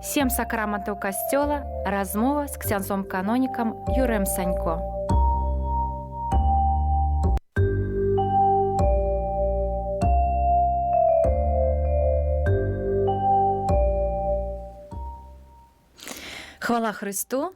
Сем сакраментаў касцёла. Размова з ксяндзом-канонікам Юрыем Санько. Хвала Христу!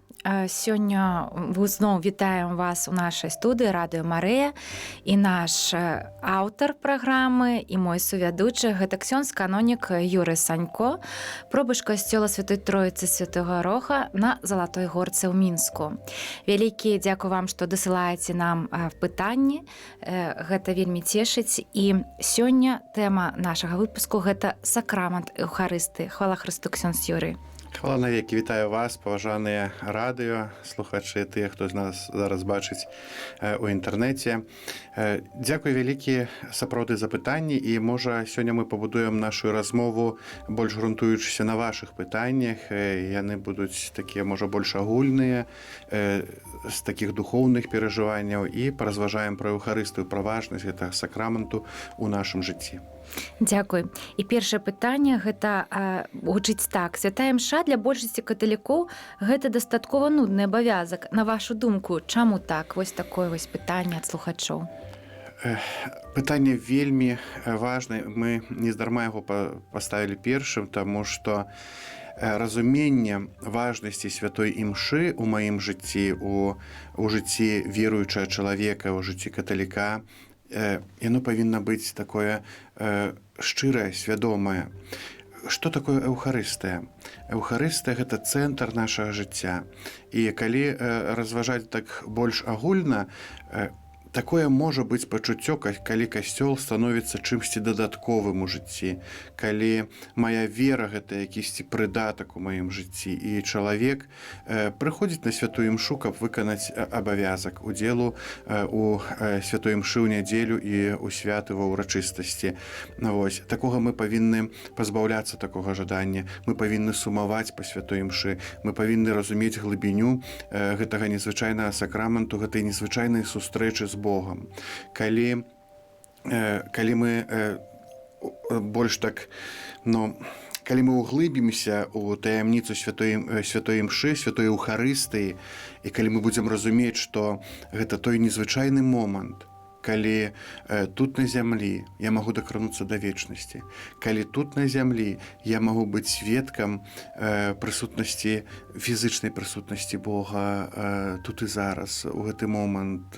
Сёння зноў вітаем вас у нашай студыі Радыё Марыя, і наш аўтар праграмы і мой сувядучы гэта ксёндз-канонік Юрый Санько, пробыш касцёла Святой Троіцы Святога Роха на Залатой Горцы ў Мінску. Вялікі дзякую вам, што дасылаеце нам пытанні, гэта вельмі цешыць. І сёння тэма нашага выпуску гэта сакрамент Эўхарыстыі. Хвала Христу, ксёндз Юрый! Хвала навекі, вітаю вас, паважаныя радыё, слухачы, тыя, хто з нас зараз бачыць у інтэрнэце. Дзякуй вялікі сапраўды за пытанні, і можа сёння мы пабудуем нашу размову больш грунтуючыся на вашых пытаннях. Яны будуць такія, можа, больш агульныя, з такіх духоўных перажыванняў, і паразважаем пра Эўхарыстыю, пра важнасць гэтага сакраменту ў нашым жыцці. Дзякуй. І першае пытанне гэта гучыць так. Святая імша для большасці каталікоў гэта дастаткова нудны абавязак. На вашу думку, чаму так? Вось такое вось пытанне ад слухачоў. Пытанне вельмі важнае. Мы нездарма яго паставілі першым, таму што разуменне важнасці святой імшы ў маім жыцці, у жыцці веруючага чалавека, у жыцці каталіка, яно павінна быць такое шчырае, свядомае. Што такое Эўхарыстыя? Эўхарыстыя – гэта цэнтр нашага жыцця. І калі разважаць так больш агульна, такое можа быць пачуццё, калі касцёл становіцца чымсьці дадатковым у жыцці, калі мая вера – гэта якісьці прыдатак у маім жыцці, і чалавек прыходзіць на святую імшу, каб выканаць абавязак удзелу у святой імшы ў нядзелю і ў святы ва ўрачыстасці. Вось. Такога мы павінны пазбаўляцца такога жадання, мы павінны сумаваць па святой імшы, мы павінны разумець глыбіню гэтага незвычайнага сакраменту, гэтай незвычайнай сустрэчы з Богом. Калі мы больш так, калі мы углыбімся ў таямніцу святой імшы, святой Эўхарыстыі, і калі мы будзем разумець, што гэта той незвычайны момант, калі тут на зямлі я магу дакрануцца да вечнасці, калі тут на зямлі я магу быць сведкам прысутнасці, фізычнай прысутнасці Бога тут і зараз, у гэты момант,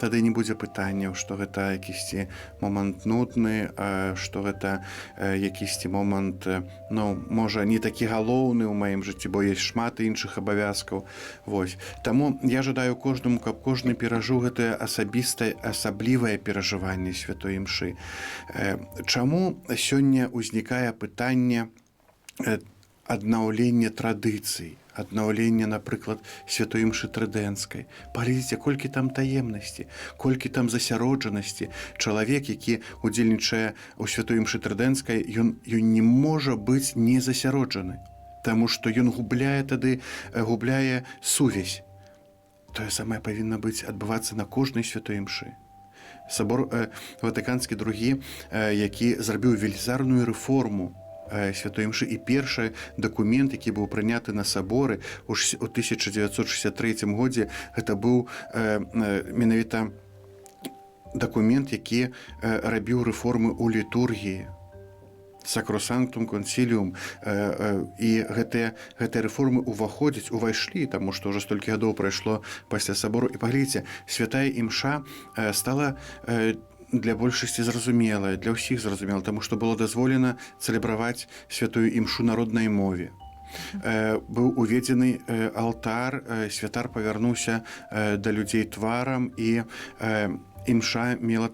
тады не будзе пытанняў, што гэта якісьці момант нудны, што гэта якісьці момант, можа, не такі галоўны ў маім жыцці, бо ёсць шмат іншых абавязкаў. Вось. Таму я жадаю кожнаму, каб кожны перажыў гэтае асаблівае перажыванне святой імшы. Чаму сёння ўзнікае пытанне аднаўлення традыцый, аднаўлення, напрыклад, святой імшы трыдэнцкай. Паглядзіце, колькі там таемнасці, колькі там засяроджанасці. Чалавек, які удзельнічае ў святой імшы трыдэнцкай, ён не можа быць не засяроджаны, таму што ён губляе сувязь. Тое самае павінна быць адбывацца на кожнай святой імшы. Сабор Ватыканскі II, які зрабіў велізарную рэформу святой імшы, і першы дакумент, які быў прыняты на саборы ў 1963 годзе, гэта быў менавіта дакумент, які рабіў рэформы ў літургіі, Sacrosanctum Concilium, і гэтыя рэформы увайшлі, таму што ўжо столькі гадоў прайшло пасля сабору. І паглядзіце, святая імша стала для большасці зразумелая, для ўсіх зразумела, таму што было дазволена цэлебраваць святую імшу на роднай мове. Быў уведзены алтар, святар павярнуўся да людзей тварам, і імша мела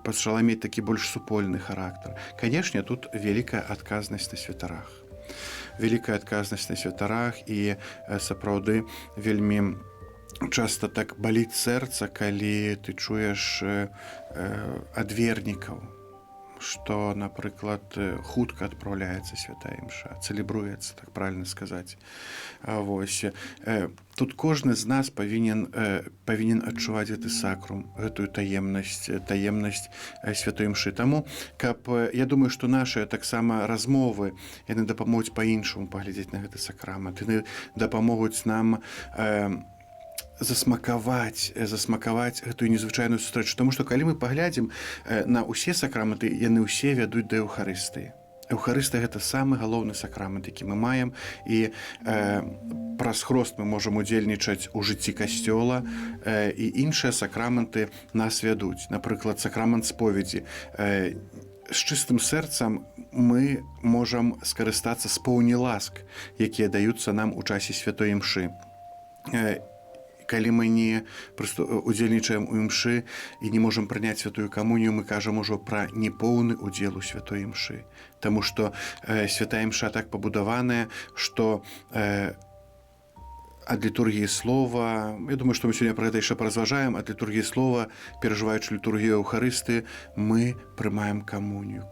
пачала мець такі больш супольны характар. Канешне, тут вялікая адказнасць на святарах. Вялікая адказнасць на святарах, і сапраўды вельмі часта так баліць сэрца, калі ты чуеш ад вернікаў, што, напрыклад, хутка адпраўляецца святая імша, цэлебруецца, так правільна сказаць. Вось. Тут кожны з нас павінен адчуваць гэты сакрум, гэтую таемнасць святой імшы. Таму, я думаю, што нашыя таксама размовы, яны дапамогуць па-іншаму паглядзець на гэты сакрамент, яны дапамогуць нам засмакаваць гэтую незвычайную сустрэчу. Таму што калі мы паглядзім на ўсе сакраменты, яны ўсе вядуць да Еўхарыстыі. Еўхарыстыя — гэта самы галоўны сакрамент, які мы маем, і праз хрост мы можам удзельнічаць у жыцці касцёла, і іншыя сакраменты нас вядуць. Напрыклад, сакрамент споведзі. З чыстым сэрцам мы можам скарыстацца з поўні ласк, якія даюцца нам у часе святой імшы. Калі мы не проста удзельнічаем у імшы і не можам прыняць святую камунію, мы кажам ужо пра непоўны удзел у святой імшы. Таму што святая імша так пабудаваная, што ад літургіі слова, я думаю, што мы сёння пра гэта яшчэ паразважаем, ад літургіі слова, перажываючы літургію Еўхарыстыі, мы прымаем камунію,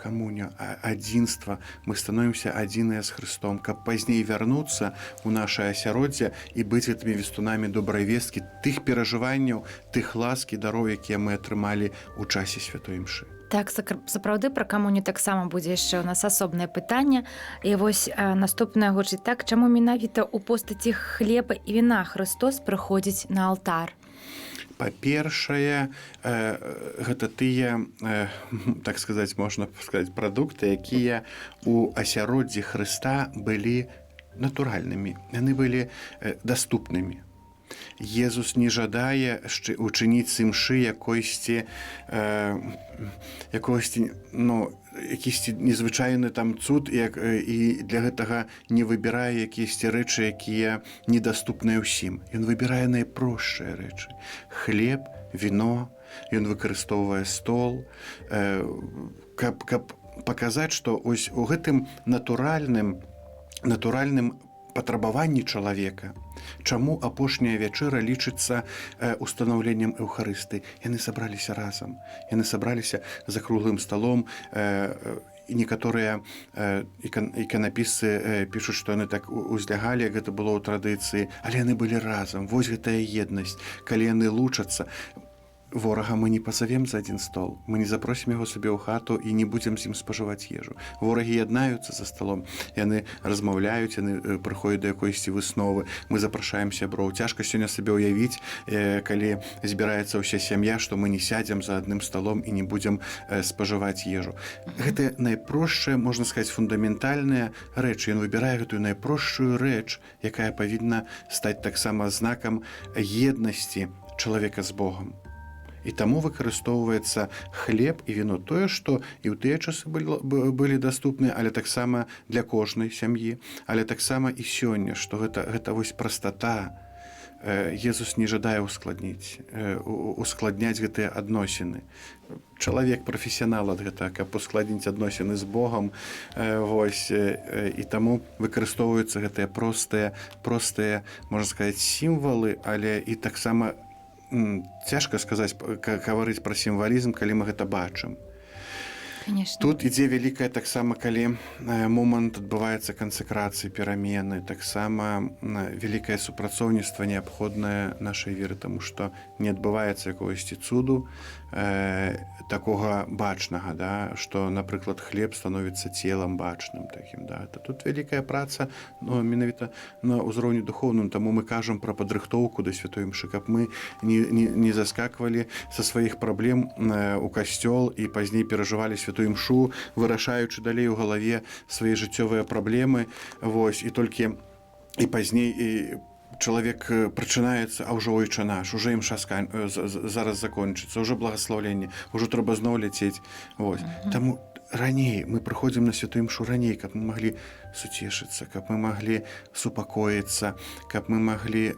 адзінства, мы становімся адзіныя з Хрыстом, каб пазней вярнуцца ў нашае асяроддзе і быць гэтымі вестунамі добрай весткі, тых перажыванняў, тых ласк і дароў, якія мы атрымалі ў часе святой імшы. Так, сапраўды пра камунію таксама будзе яшчэ ў нас асобнае пытанне. І вось наступнае гучыць так: чаму менавіта ў постаці хлеба і віна Хрыстос прыходзіць на алтар? Па-першае, гэта тыя, так сказаць, можна сказаць, прадукты, якія ў асяроддзі Хрыста былі натуральнымі, яны былі даступнымі. Езус не жадае учыніць з імшы якісьці незвычайны там цуд, і для гэтага не выбірае якісьці рэчы, якія недаступныя ўсім. Ён выбірае найпростшыя рэчы. Хлеб, віно, ён выкарыстоўвае стол, каб паказаць, што ось у гэтым натуральным патрабаванні чалавека, чаму апошняя вячэра лічыцца устанаўленнем Еўхарыстыі. Яны сабраліся разам, яны сабраліся за круглым сталом, і некаторыя іканапісцы пішуць, што яны так узлягалі, як гэта было ў традыцыі, але яны былі разам. Вось гэтая еднасць, калі яны лучацца. Ворага мы не пазавем за адзін стол, мы не запросім яго сабе ў хату і не будзем з ім спажываць ежу. Ворагі яднаюцца за сталом, яны размаўляюць, яны прыходзяць да якойсьці высновы, мы запрашаем сяброў. Цяжка сёння сабе ўявіць, калі збіраецца ўся сям'я, што мы не сядзем за адным сталом і не будзем спажываць ежу. Гэта найпростшая, можна сказаць, фундаментальная рэч. Ён выбірае гэтую найпростшую рэч, якая павінна стаць таксама знакам еднасці чалавека з Богам. І таму выкарыстоўваецца хлеб і віно, тое, што і ў тыя часы былі даступныя, але таксама для кожнай сям'і, але таксама і сёння, што гэта вось прастата. Езус не жадае ускладняць гэтыя адносіны. Чалавек прафесіянал ад гэтага, каб ускладніць адносіны з Богам. І таму выкарыстоўваюцца гэтыя простыя, можна сказаць, сімвалы, але і таксама цяжка сказаць, гаварыць пра сімвалізм, калі мы гэта бачым. Конечно. Тут ідзе вялікая таксама, калі момант адбываецца кансакрацыі, перамены, таксама вялікае супрацоўніцтва неабходнае нашай веры, таму што не адбываецца якогосьці цуду такога бачнага, да, што, напрыклад, хлеб становіцца целам бачным такім. Да. Тут вялікая праца, менавіта на ўзроўні духоўным, таму мы кажам пра падрыхтоўку да святой імшы, каб мы не заскаквалі са сваіх праблем у касцёл і пазней перажывалі святую імшу, вырашаючы далей у галаве свае жыццёвыя праблемы, і толькі і пазней чалавек прачынаецца, а ўжо ойча наш, уже імша зараз закончыцца, уже благаслаўленне, ужо трэба зноў ляцець. Таму раней мы прыходзім на святую імшу раней, каб мы маглі суцешыцца, каб мы маглі супакоіцца, каб мы маглі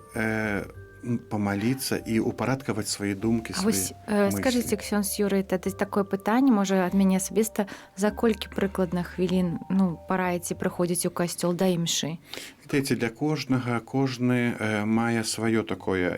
памаліцца і упарадкаваць свае думкі, свае мыслі. Скажыце, ксёндз Юрый, тады такое пытанне, можа, ад мяне асабіста, за колькі прыкладных хвілін параіце прыходзіць у касцёл да імшы? Для кожнага, кожны мае сваё такое,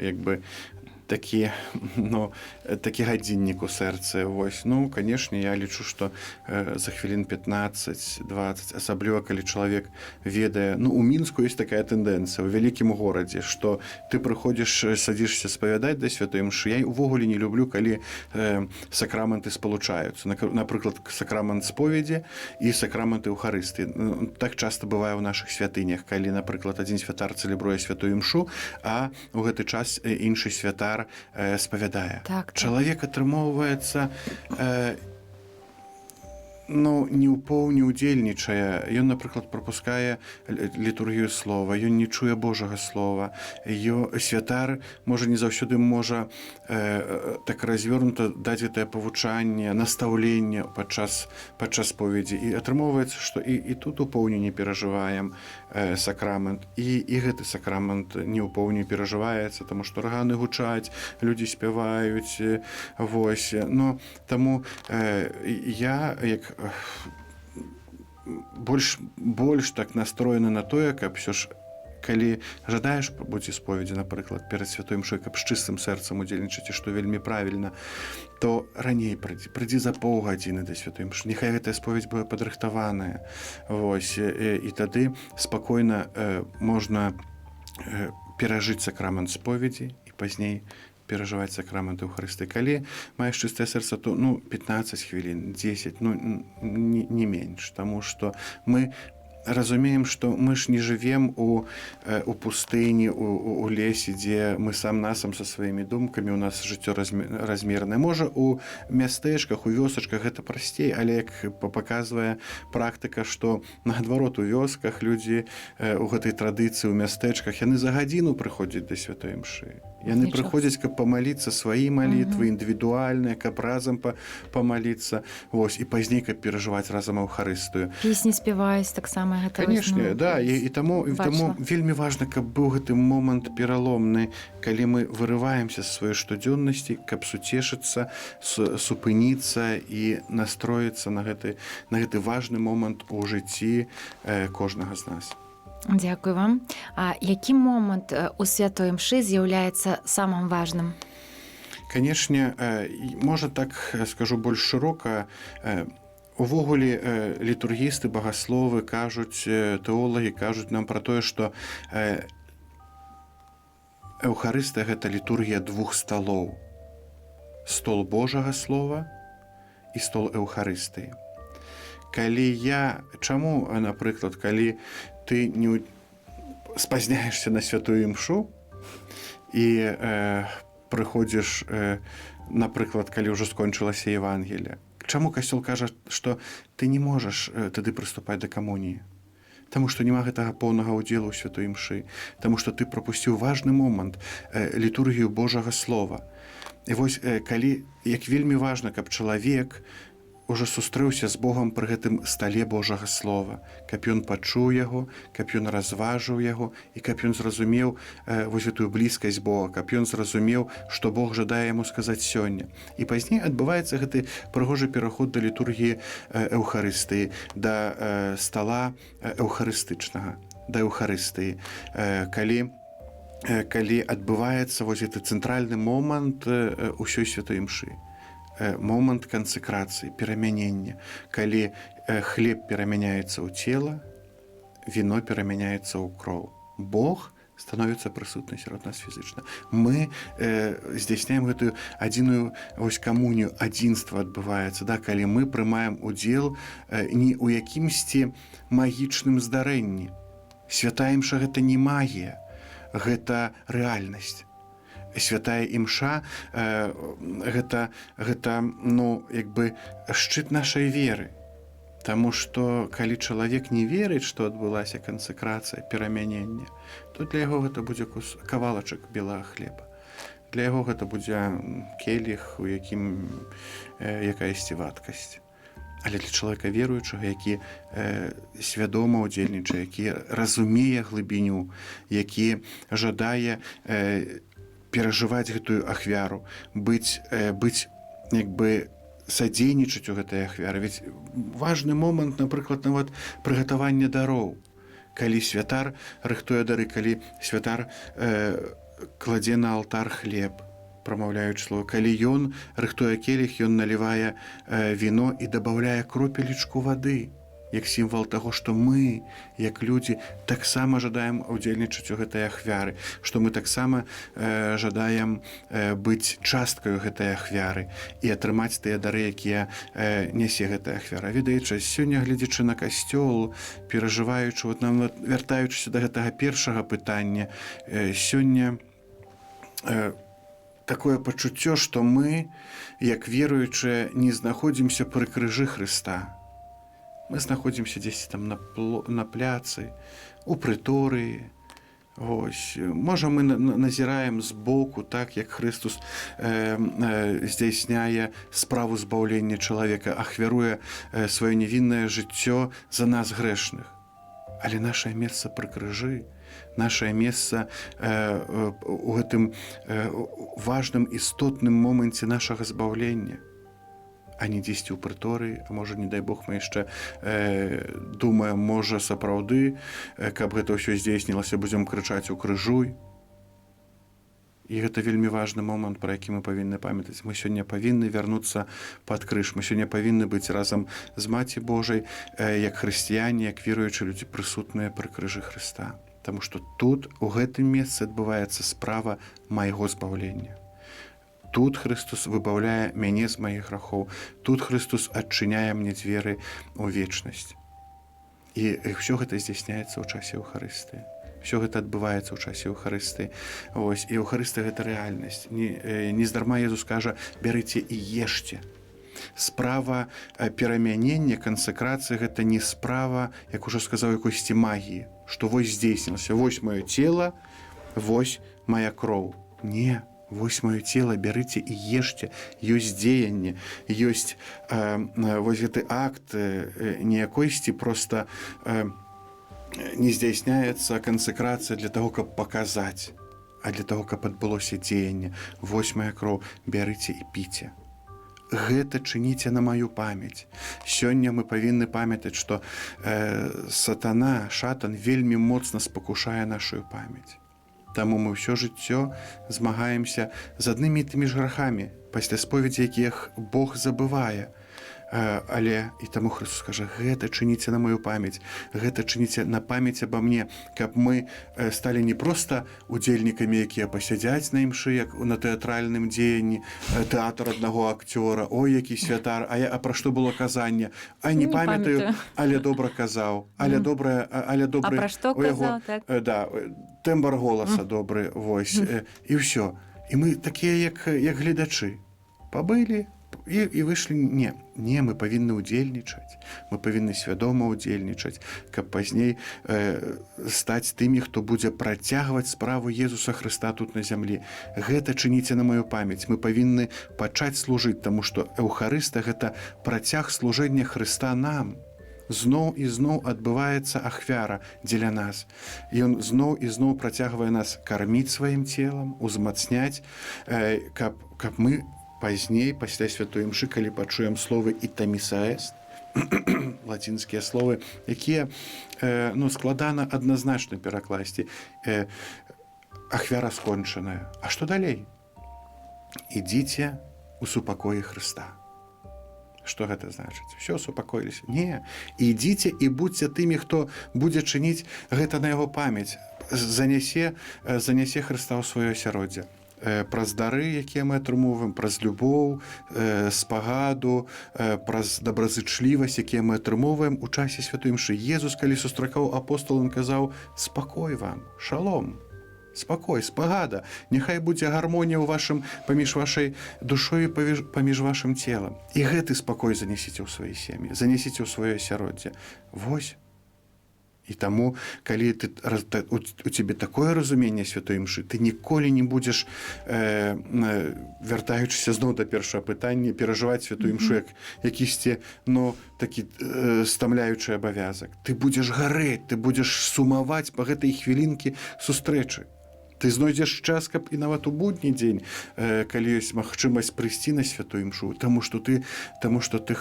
такі гадзіннік у сэрцы. Вось. Ну, канешне, я лічу, што за хвілін 15-20, асабліва калі чалавек ведае, ну, у Мінску ёсць такая тэндэнцыя ў вялікім горадзе, што ты прыходзіш, садзішся спавядаць да святой імшы. Я ўвогуле не люблю, калі сакраменты спалучаюцца. Напрыклад, сакрамент споведзі і сакраменты эўхарыстыі. Так часта бывае ў нашых святынях, калі, напрыклад, адзін святар цэлебруе святую імшу, а ў гэты час іншы святар спавядае. Так. Чалавек атрымоўваецца не ў поўні удзельнічае. Ён, напрыклад, прапускае літургію слова, ён не чуе Божага слова. Святар, можа, не заўсёды можа так развёрнута даць гэтае павучанне, настаўленне падчас споведзі. І атрымоўваецца, што і тут у поўні не перажываем сакрамент, і гэты сакрамент не ў поўні перажываецца, таму што арганы гучаць, людзі спяваюць. Вось. Ну, таму я, як больш так настроены на тое, каб ўсё ж, калі жадаеш пабыць у споведзі, напрыклад, перад святой імшой, каб з чыстым сэрцам удзельнічаць, і што вельмі правільна, то раней прыйдзі за паўгадзіны да святой імшы. Няхай гэтая споведзь была падрыхтаваная. Вось. І тады спакойна можна перажыць сакрамент споведзі і пазней перажываць сакрамент эўхарыстыі. Калі маеш чыстае сэрца, то 15 хвілін, 10, не менш. Таму што мы разумеем, што мы ж не жывем у пустыні, у лесе, дзе мы сам-насам са сваімі думкамі, у нас жыццё размернае. Можа, у мястэчках, у вёсачках гэта прасцей, але як паказвае практыка, што наадварот у вёсках людзі у гэтай традыцыі, у мястэчках, яны за гадзіну прыходзяць да святой імшы. Яны прыходзяць, каб памаліцца свае малітвы, індывідуальныя, каб разам памаліцца, вось, і пазней, каб перажываць разам эўхарыстыю. Песні спяваюць таксама. Канешне, да, і таму вельмі важна, каб быў гэты момант пераломны, калі мы вырываемся з сваёй штодзённасці, каб суцешыцца, супыніцца і настроіцца на гэты важны момант у жыцці кожнага з нас. Дзякую вам. А які момант у святой імшы з'яўляецца самым важным? Канешне, можа так скажу больш шырока, увогуле літургісты, багасловы кажуць, тэолагі кажуць нам пра тое, што эўхарыстыя — гэта літургія двух сталоў. Стол Божага слова і стол эўхарыстыі. Чаму, напрыклад, калі ты не спазняешся на святую імшу і прыходзіш, напрыклад, калі ўжо скончылася Евангелие, чаму касцёл кажа, што ты не можаш тады прыступаць да камуніі? Таму што няма гэтага поўнага ўдзелу ў святой імшы, таму што ты прапусціў важны момант, літургію Божага слова. І вось як вельмі важна, каб чалавек ужо сустрэўся з Богам пры гэтым стале Божага слова, каб ён пачуў яго, каб ён разважыў яго і каб ён зразумеў вось гэтую блізкасць Бога, каб ён зразумеў, што Бог жадае яму сказаць сёння. І пазней адбываецца гэты прыгожы пераход да літургіі эўхарыстыі, да стала эўхарыстычнага, да эўхарыстыі, калі адбываецца вось гэты цэнтральны момант усёй святой імшы. Момант кансекрацыі, перамянення, калі хлеб перамяняецца ў цела, віно перамяняецца ў кроў. Бог становіцца прысутны сярод нас фізычна. Мы здзяйсняем гэтую адзіную камунію, адзінства адбываецца, калі мы прымаем удзел не ў якімсьці магічным здарэнні. Святая імша — гэта не магія, гэта рэальнасць. Святая імша гэта шчыт нашай веры. Таму што калі чалавек не верыць, што адбылася кансекрацыя, перамянення, то для яго гэта будзе кавалачак белага хлеба. Для яго гэта будзе келіх, у якім якаясьці вадкасць. Але для чалавека веруючага, які свядома ўдзельнічае, які разумее глыбіню, які жадае перажываць гэтую ахвяру, быць садзейнічаць у гэтай ахвяры. Ведь важны момант, напрыклад, нават прыгатавання дароў. Калі святар рыхтуе дары, калі святар кладзе на алтар хлеб, прамаўляючы слова, калі ён рыхтуе келіх, ён налівае віно і дабаўляе кропелечку вады, як сімвал таго, што мы, як людзі, таксама жадаем удзельнічаць у гэтай ахвяры, што мы таксама жадаем быць часткаю гэтай ахвяры і атрымаць тыя дары, якія нясе гэтая ахвяра. Ведаючы, сёння, глядзячы на касцёл, перажываючы, нам вяртаючыся да гэтага першага пытання, сёння такое пачуццё, што мы, як веруючыя, не знаходзімся пры крыжы Хрыста. Мы знаходзімся дзесьці там на пляцы, у прыторыі. Можа, мы назіраем збоку, так, як Христус здзяйсняе справу збаўлення чалавека, ахвяруе сваё невіннае жыццё за нас грэшных. Але нашае месца пры крыжы, нашае месца у гэтым важным істотным моманце нашага збаўлення, а не дзесьці ў прыторыі, а можа, не дай Бог, мы яшчэ думаем, можа, сапраўды, каб гэта ўсё здзейснілася, будзем крычаць укрыжуй. І гэта вельмі важны момант, пра які мы павінны памятаць. Мы сёння павінны вярнуцца пад крыж. Мы сёння павінны быць разам з Маці Божай, як хрысціяне, як веруючыя людзі, прысутныя пры крыжы Хрыста. Таму што тут, у гэтым месцы, адбываецца справа майго збаўлення. Тут Христус выбаўляе мяне з маіх грахоў. Тут Христус адчыняе мне дзверы ў вечнасць. І ўсё гэта здзяйсняецца ў часе Еўхарыстыі. Усё гэта адбываецца ў часе Еўхарыстыі. І Еўхарыстыя — гэта рэальнасць. Нездарма Езус кажа: бярыце і ешце. Справа перамянення, кансакрацыі — гэта не справа, як ужо сказаў, якойсьці магіі, што вось здзейснілася, вось маё цела, вось мая кроў. Не. Вось маё цела, бярыце і ешце. Ёсць дзеянне, ёсць вось гэты акт, не якойсьці проста не здзяйсняецца кансакрацыя для таго, каб паказаць, а для таго, каб адбылося дзеянне. Вось мая кроў, бярыце і піце. Гэта чыніце на маю памяць. Сёння мы павінны памятаць, што шатан вельмі моцна спакушае нашую памяць. Таму мы ўсё жыццё змагаемся з аднымі і тымі ж грахамі, пасля споведзі якіх Бог забывае. Але і таму Христос кажа: гэта чыніце на маю памяць, гэта чыніце на памяць аба мне, каб мы сталі не проста удзельнікамі, якія пасядзяць на імшы, як на тэатральным дзеянні, тэатр аднаго акцёра, ой, які святар, а пра што было казанне, не памятаю, але добра казаў, але добры, А пра што казаў, так? Да, тэмбр голаса добры, вось, і ўсё. І мы такія, як гледачы, пабылі і выйшлі. Не, мы павінны ўдзельнічаць, мы павінны свядома ўдзельнічаць, каб пазней стаць тымі, хто будзе працягваць справу Езуса Хрыста тут на зямлі. Гэта чыніце на маю памяць. Мы павінны пачаць служыць, таму што Еўхарыста — гэта працяг служэння Хрыста нам. Зноў і зноў адбываецца ахвяра дзеля нас. Ён зноў і зноў працягвае нас карміць сваім целам, узмацняць, каб мы пазней, пасля святой імшы, калі пачуем словы «итамиса эст», лацінскія словы, якія складана адназначна перакласці. Ахвяра скончаная. А што далей? Ідзіце ў супакоі Хрыста. Што гэта значыць? Усё, супакоіліся? Не. Ідзіце і будзьце тымі, хто будзе чыніць гэта на яго памяць, занясе Хрыста ў сваё асяроддзе. Праз дары, якія мы атрымоўваем, праз любоў, спагаду, праз добразычлівасць, якія мы атрымоўваем у часе святой імшы. Езус, калі сустракаў апостолам, казаў: спакой вам, шалом, спакой, спагада, няхай будзе гармонія паміж вашай душой і паміж вашым целам. І гэты спакой занясіце ў свае сем'і, занясіце ў сваё асяроддзе. Вось. І таму, калі у цябе такое разуменне святой імшы, ты ніколі не будзеш, вяртаючыся зноў да першага пытання, перажываць святую імшу як якісьці, такі стамляючы абавязак. Ты будзеш гарэць, ты будзеш сумаваць па гэтай хвілінкі сустрэчы. Ты знойдзеш час, каб і нават у будні дзень, калі ёсць магчымасць прыйсці на святую імшу, таму што ты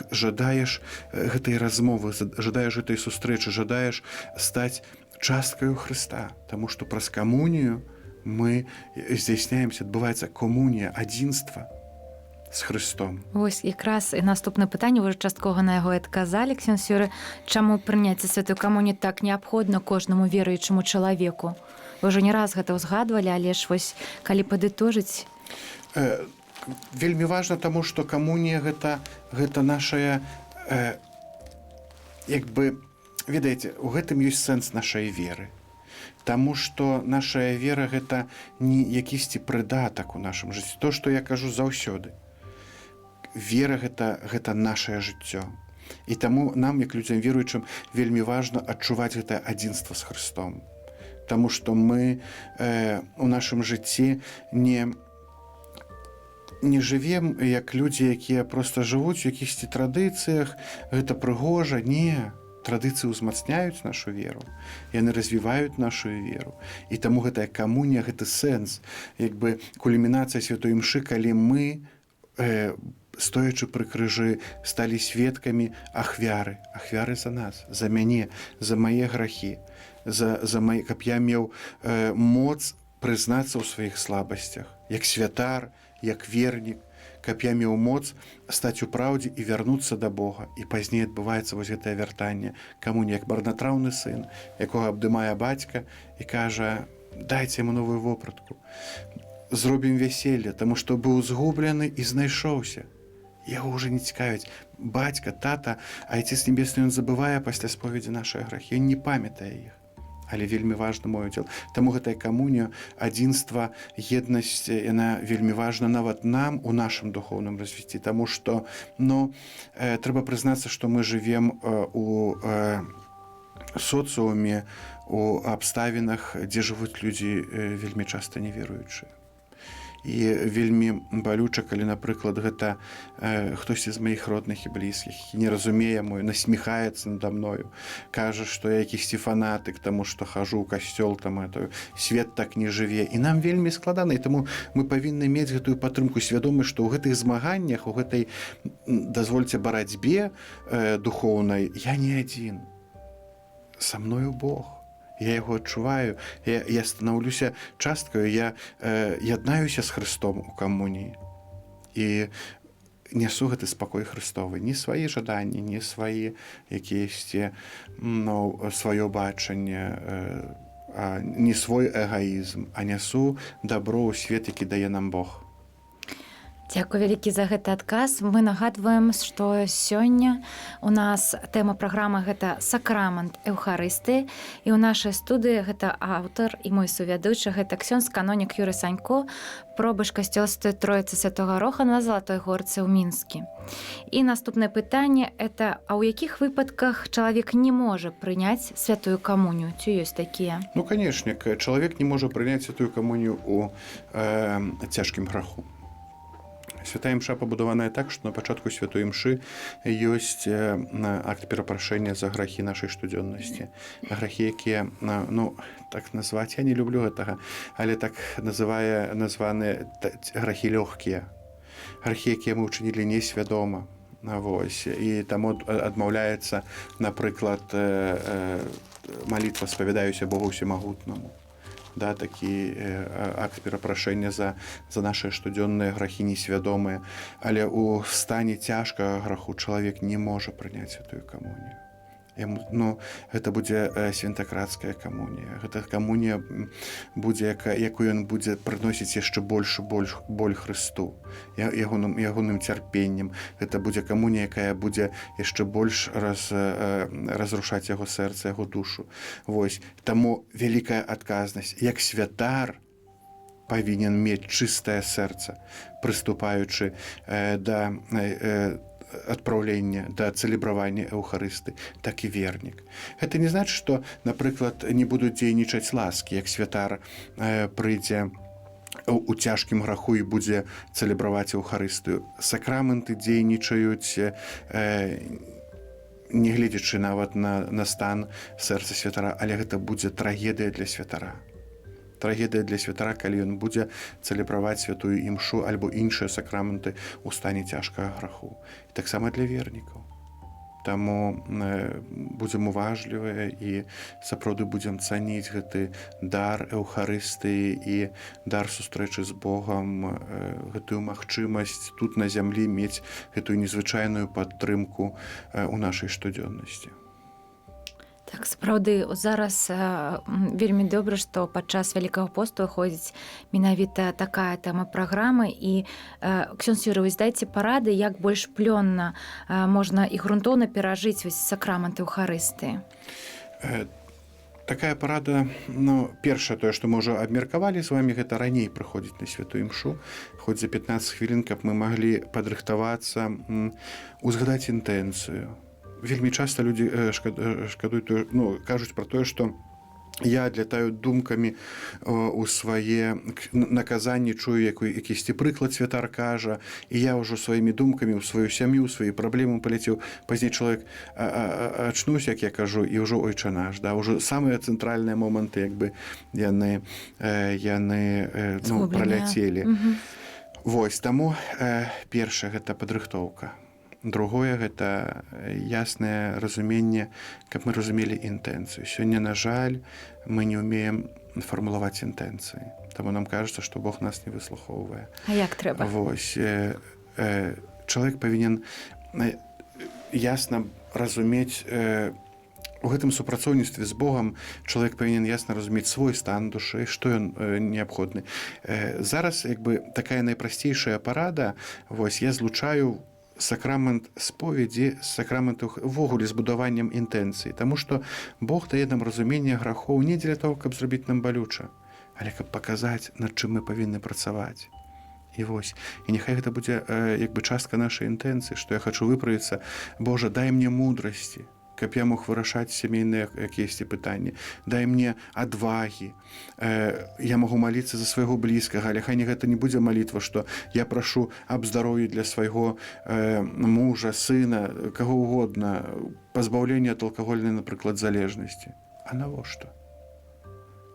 жадаеш гэтай размовы, жадаеш гэтай сустрэчы, жадаеш стаць часткаю Хрыста, таму што праз камунію мы здзяйсняемся, адбываецца камунія, адзінства з Христом. Вось якраз і наступнае пытанне, вы ж часткова на яго адказалі, ксёндз Юрый, чаму прыняцце святой камуніі так неабходна кожнаму веруючаму чалавеку? Вы ўжо не раз гэта ўзгадвалі, але ж вось калі падытожыць. Вельмі важна, таму што камунія гэта нашая, ведаеце, у гэтым ёсць сэнс нашай веры. Таму што нашая вера гэта не якісьці прыдатак у нашым жыцці. То, што я кажу заўсёды. Вера гэта нашае жыццё. І таму нам, як людзям веруючым, вельмі важна адчуваць гэтае адзінства з Христом. Таму што мы у нашым жыцці не жывем як людзі, якія проста жывуць у якіхсьці традыцыях, гэта прыгожа, не. Традыцыі ўзмацняюць нашу веру, яны развіваюць нашу веру. І таму гэтая камунія, гэты сэнс, кульмінацыя святой імшы, калі мы, стоячы пры крыжы, сталі сведкамі ахвяры за нас, за мяне, за мае грахі, каб я меў моц прызнацца ў сваіх слабасцях, як святар, як вернік, каб я меў моц стаць у праўдзе і вярнуцца да Бога. І пазней адбываецца вось гэтае вяртанне камуні, як марнатраўны сын, якога абдымае бацька і кажа: дайце яму новую вопратку, зробім вяселле, таму што быў згублены і знайшоўся. Яго ўжо не цікавіць бацька, тата, Айцец Небесны, ён забывае пасля споведзі нашыя грахі, ён не памятае іх. Але вельмі важна мой удзел. Таму гэтая камунія, адзінства, еднасць, яна вельмі важна нават нам у нашым духоўным развіцці, таму што трэба прызнацца, што мы жывем у соцыуме, у абставінах, дзе жывуць людзі вельмі часта неверуючыя. І вельмі балюча, калі, напрыклад, гэта хтосьці з маіх родных і блізкіх, не разумее мой, насміхаецца нада мною, кажа, што я якісьці фанатык, таму што хажу ў касцёл, свет так не жыве. І нам вельмі складана, і таму мы павінны мець гэтую падтрымку, свядомасць, што ў гэтых змаганнях, у гэтай, дазвольце, барацьбе духоўнай я не адзін. Са мною Бог. Я яго адчуваю, я станаўлюся часткаю, я яднаюся з Христом у камуніі і нясу гэты спакой Христовы. Не свае жаданні, не свае якіясьці, сваё бачанне, не свой эгоізм, а нясу дабро ў свет, які дае нам Бог. Дзякуй вялікі за гэты адказ. Мы нагадваем, што сёння у нас тэма праграмы гэта сакрамент Эўхарыстыі, і ў нашай студыі гэта аўтар і мой сувядучы, гэта ксёндз канонік Юрый Санько, пробыш касцёла Святой Троіцы Святога Роха на Залатой Горцы ў Мінскі. І наступнае пытанне это: а ў якіх выпадках чалавек не можа прыняць святую камунію? Ці ёсць такія? Канешне, чалавек не можа прыняць святую камунію ў цяжкім граху. Святая імша пабудаваная так, што на пачатку святой імшы ёсць акт перапрашэння за грахі нашай штодзённасці. Грахі, якія, так назваць, я не люблю гэтага, але так названыя грахі лёгкія. Грахі, якія мы ўчынілі несвядома. І таму адмаўляецца, напрыклад, малітва «Спавядаюся Богу Всемагутнаму». Такі акт перапрашэння за нашыя штодзённыя грахі несвядомыя. Але ў стане цяжкага граху чалавек не можа прыняць святую камунію. Гэта будзе святакратская камунія. Гэта камунія будзе, якую ён будзе прыносіць яшчэ больш боль Христу, ягоным цярпеннем. Гэта будзе камунія, якая будзе яшчэ больш разрушаць яго сэрца, яго душу. Таму вялікая адказнасць. Як святар павінен мець чыстае сэрца, прыступаючы да адпраўлення, да цэлебравання Эўхарысты, так і вернік. Гэта не значыць, што, напрыклад, не будуць дзейнічаць ласкі, як святар прыйдзе у цяжкім граху і будзе цэлебраваць Эўхарыстыю. Сакраменты дзейнічаюць, не гледзячы нават на стан сэрца святара, але гэта будзе трагедыя для святара. Трагедыя для святара, калі ён будзе цэлебраваць святую імшу альбо іншыя сакраменты ў стане цяжкага граху. І таксама для вернікаў. Таму будзем уважлівыя і сапраўды будзем цаніць гэты дар эўхарыстыі і дар сустрэчы з Богам, гэтую магчымасць тут на зямлі мець гэтую незвычайную падтрымку у нашай штодзённасці. Так, сапраўды, зараз вельмі добра, што падчас Вялікага посту ходзіць менавіта такая тэма праграмы. І, ксёндз Юрый, вось дайце парады, як больш плённа можна і грунтоўна перажыць вось сакрамент Эўхарыстыі. Такая парада, першае тое, што мы ўжо абмеркавалі з вамі, гэта раней прыходзіць на святую імшу, хоць за 15 хвілін, каб мы маглі падрыхтавацца, узгадаць інтэнцыю. Вельмі часта людзі шкадуюць, кажуць пра тое, што я адлятаю думкамі у свае наказанні, чую якісьці прыклад святар кажа, і я ўжо сваімі думкамі ў сваю сям'ю, свае праблемы паляцеў. Пазней чалавек ачнуўся, як я кажу, і ўжо ойча наш, да, ўжо самыя цэнтральныя моманты, як бы яны праляцелі. Вось, таму першае гэта падрыхтоўка. Другое гэта яснае разуменне, каб мы разумелі інтэнцыю. Сёння, на жаль, мы не ўмеем фармулаваць інтэнцыі. Таму нам кажется, што Бог нас не выслухоўвае. А як трэба? Вось, чалавек павінен ясна разумець, у гэтым супрацоўніцтве з Богам чалавек павінен ясна разумець свой стан душы, што ён неабходны. Зараз, як бы, такая найпрасцейшая парада, вось, я злучаю сакрамент споведзі з сакраменту увогуле з будаваннем інтэнцыі, таму што Бог дае нам разуменне грахоў не дзеля того, каб зрабіць нам балюча, але каб паказаць, над чым мы павінны працаваць. І вось, і няхай гэта будзе як бы частка нашай інтэнцыі, што я хачу выправіцца: Божа, дай мне мудрасці, каб я мог вырашаць сямейныя якіясьці пытанні. Дай мне адвагі. Я магу маліцца за свайго блізкага, але хай гэта не будзе малітва, што я прашу аб здароўі для свайго мужа, сына, каго угодна, пазбаўлення ад алкагольнай, напрыклад, залежнасці. А навошта?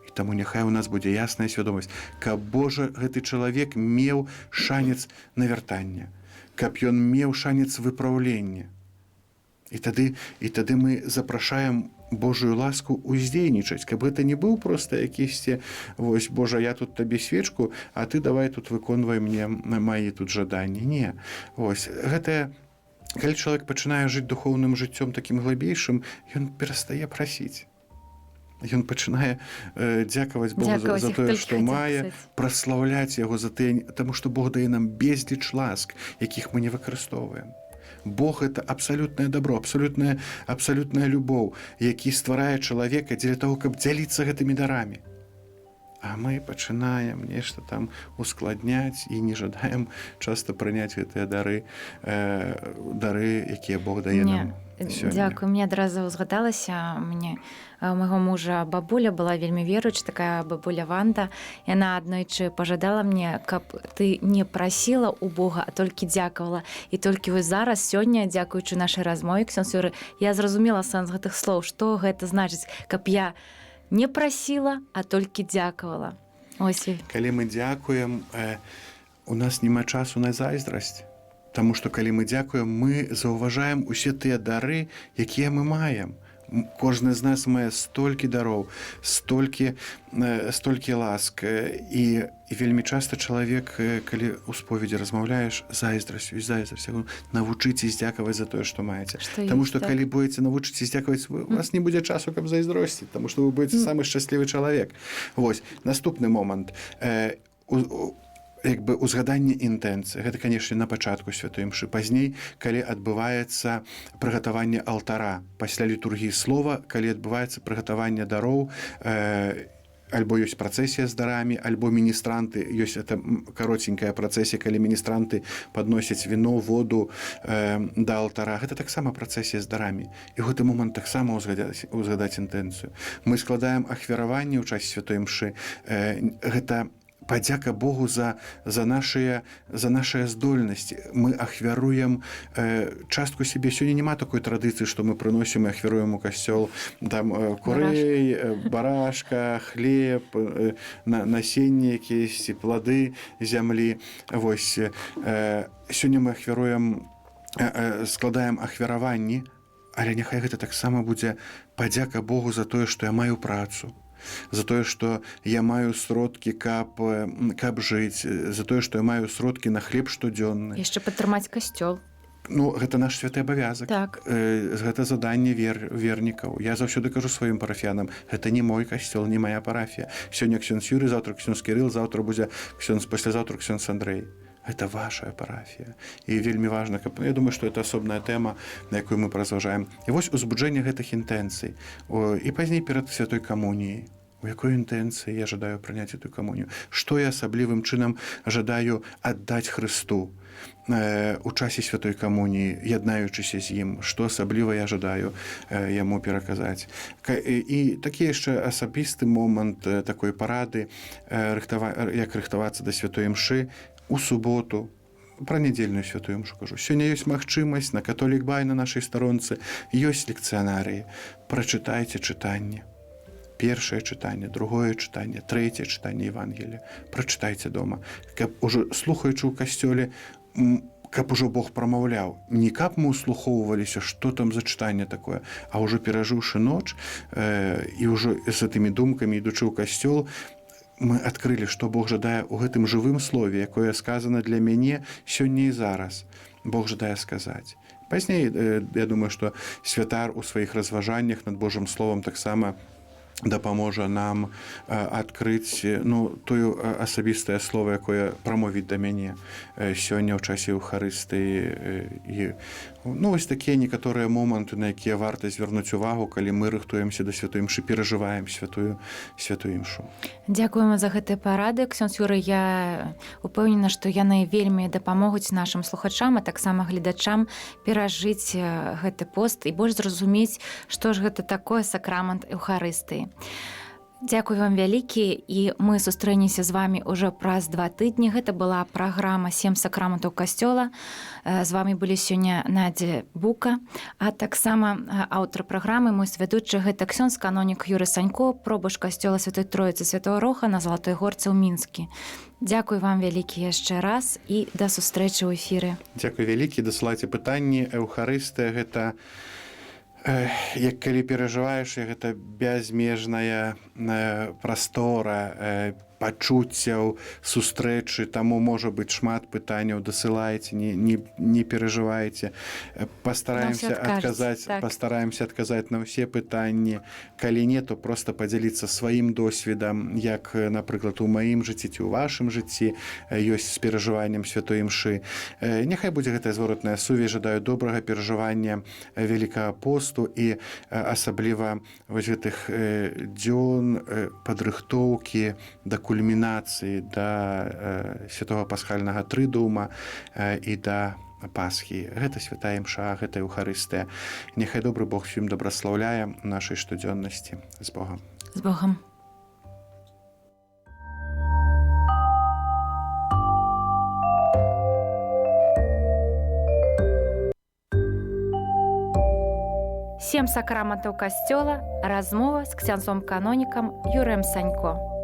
І таму няхай у нас будзе ясная свядомасць, каб, Божа, гэты чалавек меў шанец на вяртанне, каб ён меў шанец выпраўлення. І тады мы запрашаем Божую ласку уздзейнічаць, каб гэта не быў проста якісьці: вось, Божа, я тут табе свечку, а ты давай тут выконвай мне мае тут жаданні. Не. Вось, гэтае, калі чалавек пачынае жыць духоўным жыццём такім глыбейшым, ён перастае прасіць. Ён пачынае дзякаваць Богу за тое, што мае, праслаўляць яго за тыя, таму што Бог дае нам безліч ласк, якіх мы не выкарыстоўваем. Бог — это абсалютнае дабро, абсалютная любоў, які стварае чалавека дзеля таго, каб дзяліцца гэтымі дарамі. А мы пачынаем нешта там ускладняць і не жадаем часта прыняць гэтыя дары, якія Бог дае нам сёння. Дзякую. Мне адразу згадалася, у майго мужа бабуля была вельмі веруючая, такая бабуля Ванда. Яна аднойчы пажадала мне, каб ты не прасіла ў Бога, а толькі дзякавала. І толькі вось зараз, сёння, дзякуючы нашай размове, ксёндз Юрый, я зразумела сэнс гэтых слоў, што гэта значыць, каб я не прасіла, а толькі дзякавала. Ось. Калі мы дзякуем, у нас няма часу на зайздрасць. Таму што калі мы дзякуем, мы заўважаем усе тыя дары, якія мы маем. Кожны з нас мае столькі дароў, столькі ласк. І вельмі часта чалавек, калі ў споведзі размаўляеш, зайздрасцю, навучыцесь дзякаваць за тое, што маеце. Таму што калі будзеце навучыцесь дзякаваць, у вас не будзе часу, каб зайздросціць, таму што вы будзеце самы шчаслівы чалавек. Вось, наступны момант. Як бы узгаданне інтэнцыі. Гэта, канешне, на пачатку святой імшы. Пазней, калі адбываецца прыгатаванне алтара, пасля літургіі слова, калі адбываецца прыгатаванне дароў, альбо ёсць працэсія з дарамі, альбо міністранты, ёсць это каротенькая працэсія, калі міністранты падносяць віно, воду да алтара. Гэта таксама працэсія з дарамі. І ў гэты момант таксама узгадаць інтэнцыю. Мы складаем ахвяраванне ў часе святой імшы. Гэта падзяка Богу за нашыя здольнасці. Мы ахвяруем частку сябе. Сёння няма такой традыцыі, што мы прыносім і ахвяруем у касцёл там курэй, барашка, хлеб, насенне якісь, плады зямлі. Вось, сёння мы ахвяруем, складаем ахвяраванні але няхай гэта таксама будзе падзяка Богу за тое, што я маю працу, за тое, што я маю сродкі, каб жыць, за тое, што я маю сродкі на хлеб штодзённы. Яшчэ падтрымаць касцёл. Ну, гэта наш святы абавязак. Так. Гэта заданне вернікаў. Я заўсёды кажу сваім парафіянам, гэта не мой касцёл, не моя парафія. Сёння ксёндз Юрый, заўтра ксёндз Кірыл, заўтра будзе паслязаўтра ксёндз Андрэй. Гэта ваша парафія. І вельмі важна, каб... Я думаю, што это асобная тэма, на якую мы паразважаем. І вось узбуджэнне гэтых інтэнцый. І пазней перад святой камуніяй. У якой інтэнцыі я жадаю прыняць эту камунію? Што я асаблівым чынам жадаю аддаць Хрысту у часе святой камуніі, яднаючыся з ім? Што асабліва я жадаю яму пераказаць? І такі яшчэ асабісты момант такой парады, як рыхтавацца да святой імшы у суботу, пра нядзельную святую імшу кажу. Сёння ёсць магчымасць на Католік Бай на нашай старонцы, ёсць лекцыянарыі. Прачытайце чытанне. Першае чытанне, другое чытанне, трэцяе чытанне Евангелія. Прачытайце дома. Каб ужо слухаючы ў касцёле, каб ужо Бог прамаўляў. Не каб мы услухоўваліся, што там за чытанне такое, а ўжо перажыўшы ноч і ўжо з гэтымі думкамі, ідучы ў касцёл, мы адкрылі, што Бог жадае ў гэтым жывым слове, якое сказана для мяне сёння і зараз. Бог жадае сказаць. Пазней, я думаю, што святар у сваіх разважаннях над Божым словам таксама дапаможа нам адкрыць тое асабістае слово, якое прамовіць да мяне сёння ў часе Еўхарыстыі. Вось такія некаторыя моманты, на якія варта звярнуць увагу, калі мы рыхтуемся да святой імшы, перажываем святую імшу. Дзякуємо за гэтыя парады. Ксёндз Юрый, я упэўнена, што яны вельмі дапамогуць нашым слухачам, а таксама гледачам перажыць гэты пост і больш зразумець, што ж гэта такое сакрамент Еўхарыстыі. Дзякуй вам вялікі, і мы сустрэнемся з вамі ўжо праз 2 тыдні. Гэта была праграма 7 сакраментаў касцёла. З вамі былі сёння Надзя Бука, а таксама аўтар праграмы, мой свядучы, гэта ксёндз канонік Юрый Санько, пробыш касцёла Святой Троіцы Святого Роха на Залатой Горцы ў Мінскі. Дзякуй вам вялікі яшчэ раз і да сустрэчы ў эфіры. Дзякуй вялікі, дасылайце пытанні. Еўхарыстыя гэта... Як калі перажываеш, гэта бязмежная прастора, пачуццяў, сустрэчы, таму можа быць шмат пытанняў, дасылайце, не перажывайце. Пастараемся адказаць на ўсе пытанні. Калі не, то проста падзяліцца сваім досведам, як, напрыклад, у маім жыцці ці ў вашым жыцці ёсць з перажываннем святой імшы. Няхай будзе гэтая зворотная сувязь. Жадаю добрага перажывання Вялікага посту і асабліва вось гэтых дзён падрыхтоўкі да кульмінацыі, да святого пасхальнага трыдума і да Пасхі. Гэта святая імша, гэта Еўхарыстыя. Няхай добры Бог усім добраслаўляе нашай штодзённасці. З Богам. З Богам. Сем сакраментаў касцёла. Размова з ксяндзом-канонікам Юрыем Санько.